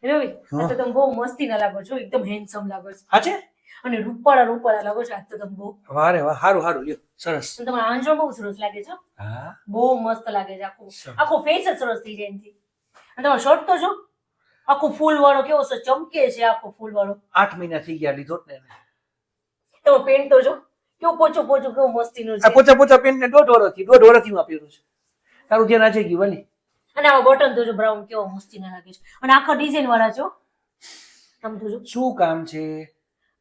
રવિ આ તો તમે બહુ મસ્તી ના લાગો છો, એકદમ હેન્ડસમ લાગો છો હા છે અને રૂપાળા લાગો છો આજ તો તમે બહુ. વારે વાહ, હારું હારું, લ્યો સરસ. અને તમારો આંજો બહુ સરસ લાગે છે, હા બહુ મસ્ત લાગે છે, આખું સરસ. આખો ફેસ જ સરસ થઈ જાય એનાથી. અને તમારો શર્ટ તો જો આખો ફૂલ વાળો કેવો છે, ચમકે છે આખો ફૂલ વાળો. 8 મહિના થઈ ગયા લીધો જ ને એને. તમારો પેન્ટ તો જો કેવો પોચો કેવો મસ્તીનો આ છે. પોચા પેન ને 1.5 વર્ષથી હું પહેરું છું. તારું ધ્યાન આજે ગયું વાલી. અને આવા બટન તો જો બ્રાઉન કેવો મસ્તીના લાગે છે, અને આખા ડિઝાઇન વાળા છો તમે તો જો. શું કામ છે?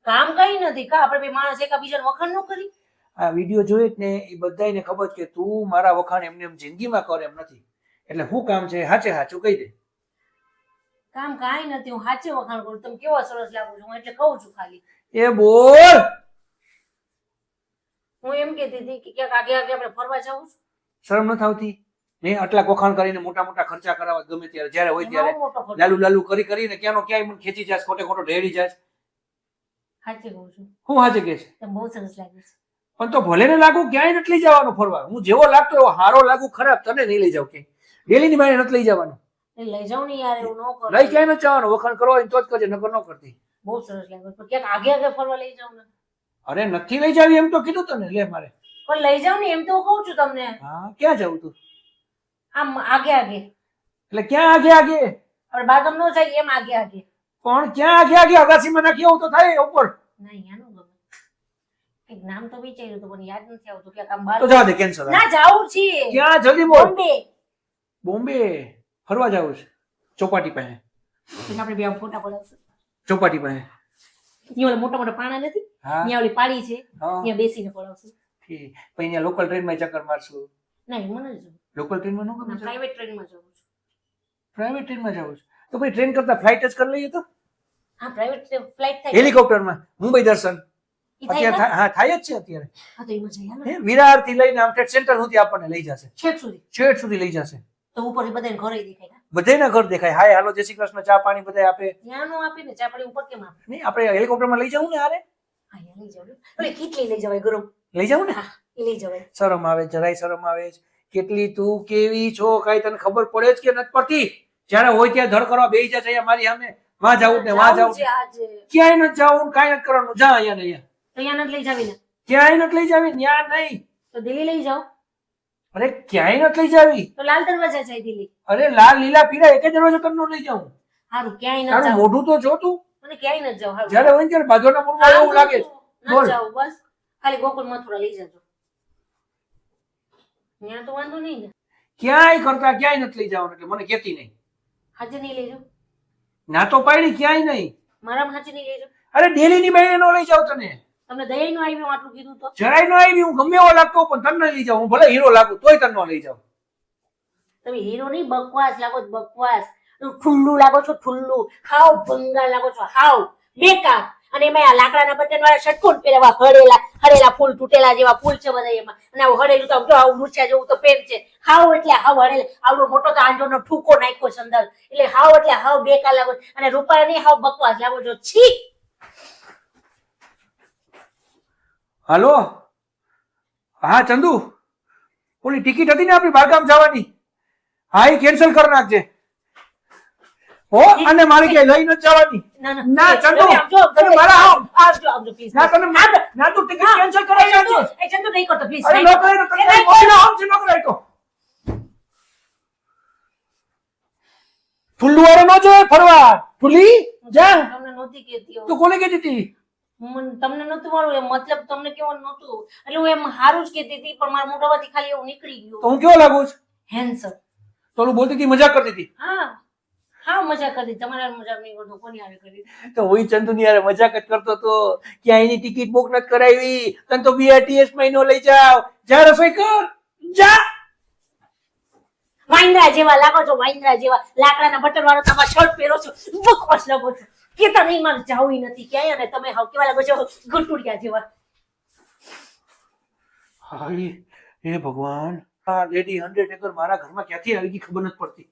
કામ કઈ નથી કા આપણે બે માણસ એકા બીજાને વખાણ ન કરી. આ વિડીયો જોઈ જ ને એ બધાયને ખબર છે કે તું મારા વખાણ એમને એમ જિંદગીમાં કરે એમ નથી. એટલે શું કામ છે હાચે હાચું કહી દે. કામ કાંઈ નથી, હું સાચે વખાણ કરું. તમે કેવા સરસ લાગો છો, હું એટલે કહું છું ખાલી. એ બોલ. હું એમ કહેતી હતી કે ક્યાંક આગે આપણે ફરવા જવું છે. શરમ નથી આવતી? મેં આટલા વખાણ કરીને મોટા ખર્ચા કરાવવા ગમે ત્યારે જ્યારે હોય એમાં ત્યારે બહુ મોટો ખર્ચો. લાલુ કરીને ક્યાંનો ક્યાંય મને ખેંચી જાય, ખોટે ઢેડી જાય. સાચે કહું છું, હું હાચે કે છે? તમે બહુ સરસ લાગે છે. પણ તો ભલે ને લાગુ, ક્યાંય નથી લઈ જવાનું ફરવા. હું જેવો લાગતો એવો હારો લાગુ, ખરાબ તને નહીં લઈ જાવ ક્યાંય. ડેલી ની બાય નથી લઈ જવાનું. એ લઈ જાઉં ને યાર, એવું ન કરો. લઈ ક્યાંય નથી જવાનું. વખાણ કરવા હોય તો જ કરજે, નકર ન કરતી. બહુ સરસ લાગે છે, પણ ક્યાંક આગે ફરવા લઈ જાઉં ને. અરે નથી લઈ જાવી એમ તો કીધું તને. લે મારે પણ લઈ જાઉં ને એમ તો હું કહું છું તમને. હા, ક્યાં જવું તું? આમ આગે એટલે ક્યાં આગે આપણે બાગમ નો જાય એમ આગે. પણ ક્યાં આગે અગાસીમાં નાખી આવું તો થાય ઉપર. ના અહીંયા નો ગમે. એક નામ તો વિચાર્યું હતું પણ યાદ નથી આવતું. ક્યાંક આમ બહાર તો જવા દે, કેન્સલ. ના જાવું છે. ક્યાં? જલ્દી બોલ. બોમ્બે ફરવા જવું છે ચોપાટી પાસે. આપણે બે ફોટા પડાવશું ચોપાટી પાસે. અહીંયા મોટા પાણા નથી, હા અહીંયા ઓલી પાડી છે, હા ત્યાં બેસીને પડાવશું. ઠીક. પછી અહીંયા લોકલ ટ્રેનમાં ચક્કર મારશું. નહીં મને જ લોકલ ટ્રેનમાં નો ગમે? પ્રાઇવેટ ટ્રેનમાં જવું છે. પ્રાઇવેટ ટ્રેનમાં જવું છે તો પછી ટ્રેન કરતા ફ્લાઇટ જ કરી લઈએ તો. હા પ્રાઇવેટ ફ્લાઇટ થાય. હેલિકોપ્ટરમાં મુંબઈ દર્શન ઈ થાય અત્યારે ને? હા થાય જ છે અત્યારે. હા તો એમાં જઈએ હાલો. વિરાર થી લઈને આમ સેન્ટર સુધી આપણને લઈ જશે. છેક સુધી લઈ જશે. તો ઉપર બધાને ઘરે દેખાય ને? બધાયના ઘર દેખાય. હાય હાલો જય શ્રી કૃષ્ણ, ચા પાણી બધા આપે. ત્યાં નો આપે ને ચા પાણી ઉપર કેમ આપે? નહીં આપણે હેલિકોપ્ટરમાં લઈ જવું ને. હારે હા યા લઈ જાવ. ઓલે કેટલી લઈ જવાય ગરમ. લઈ જવું ને. હા એ લઈ જવાય. શરમ આવે, જરાય શરમ આવે છે? કેટલી તું કેવી છો કઈ તને ખબર પડે જ કે નથી પડતી? જ્યારે હોય ત્યાં ધડ કરવા બેસી જાય અહીંયા મારી સામે. વાં જાવું ને વાં જાવું. છે આજે. ક્યાંય નથી જવું, કાંઈ નથી કરવાનું. જા અહીંયા ને અહીંયા. તો અહીંયા નથી લઈ જાવી ને? ક્યાંય નથી લઈ જાવી. ત્યાં નહીં. તો દિલ્હી લઈ જાઓ. અરે ક્યાંય નથી લઈ જાવી. તો લાલ દરવાજા જાય દિલ્હી. અરે લાલ લીલા પીળા એક જ દરવાજો તમને લઈ જાઉં. હારું ક્યાંય ન તારું જાવ. મોઢું તો જો તું. મને ક્યાંય ન જાવ. હારું જ્યારે હોય ને ત્યારે બાજુના મૂળમાં એવું લાગે છે. ન બોલ. જાવ બસ. ખાલી ગોકુળ મથુરા લઈ જજો. ત્યાં તો વાંધો નહીં ને. ક્યાંય કરતા ક્યાંય નથી લઈ જવાનું. એટલે મને કહેતી નહીં. હાજે નહીં લઈ જાવ. ના તો પાડી ક્યાંય નહીં. મારામાં હાજે નહીં લઈ જાવ. અરે ડેલી ની બહેને નો લઈ જાવ તને. તમને દયા નું આવ્યું આટલું કીધું તો. જરાય નો આવી. હું ગમે એવો લાગતો પણ તને લઈ જાઉં. હું ભલે હીરો લાગુ તોય તને નો લઈ જાઉં. તમે હીરો નહીં બકવાસ લાગો છો, બકવાસ. ઠુલ્લુ લાગો છો, ઠુલ્લુ. હાવ ભંગાર લાગો છો, હાવ બેકાર. અને એમાં આ લાકડાના બટન વાળા ષટકોણ પહેરેવા, હળેલા ફૂલ તૂટેલા જેવા ફૂલ છે બધા એમાં. અને આવું હળેલું તો આમ જો આવું મૂર્છા જેવું તો પેન છે. હાવ એટલે હાવ હળેલ. આવડો મોટો તો આંજોનો ઠૂકો નાખ્યો છે અંદર. એટલે હાવ એટલે હાવ બેકાર લાગો છો. અને રૂપાળા નહીં હાવ બકવાસ લાગો છો. છી. હાલો. હા ચંદુ, ઓલી ટિકિટ હતી ને આપણી બારગામ જવાની, હા એ કેન્સલ કરી નાખજે. હો અને મારે ક્યાંય લઈ નથી જવાની. ના ચંદુ તમે મારા આવ. આવજો પ્લીઝ. ના તને ના તું ટિકિટ કેન્સલ કરાવી નાખજે. એ ચંદુ નહીં કરતો પ્લીઝ. અરે નો કરાય તો તને કોઈના આમ છે નો કરાય તો. ફુલ્લુ વાળો નો જોઈએ ફરવા. ફુલી જા. તમને નહોતી કહેતી તું કોને કહેતી હતી? તમને નતું મારું એમ મતલબ તમને કેવાનું નતું. એટલે હું એમ સારું જ કહેતી હતી પણ મારા મોઢામાંથી ખાલી એવું નીકળી તો ગયું. હું કેવો લાગુ છું? હેન્સમ. તો ઓલું બોલતી હતી મજાક કરતી હતી. હા હા મજાક કરી. તમારે મજાક નહીં કરતો. કોની આવે કરી? તો હું ચંદુ ની યાર મજાક જ કરતો તો. ક્યાં એની ટિકિટ બુક નથી કરાવી. તને તો બીઆરટીએસ મહિનો લઈ જાવ. જા રસોઈ કર જા. વાંદરા જેવા લાગો છો, વાંદરા જેવા. લાકડાના બટન વાળો તમારા શર્ટ પહેરો છો, બકવાસ લાગો છો. કેતા નહીં મારે જાવું નથી ક્યાંય. અને તમે હાવ કેવા લાગો છો, ગટુડિયા જેવા. હાય હે ભગવાન, આ લેડી 100 એકર મારા ઘરમાં ક્યાંથી આવી ગઈ ખબર નથી પડતી.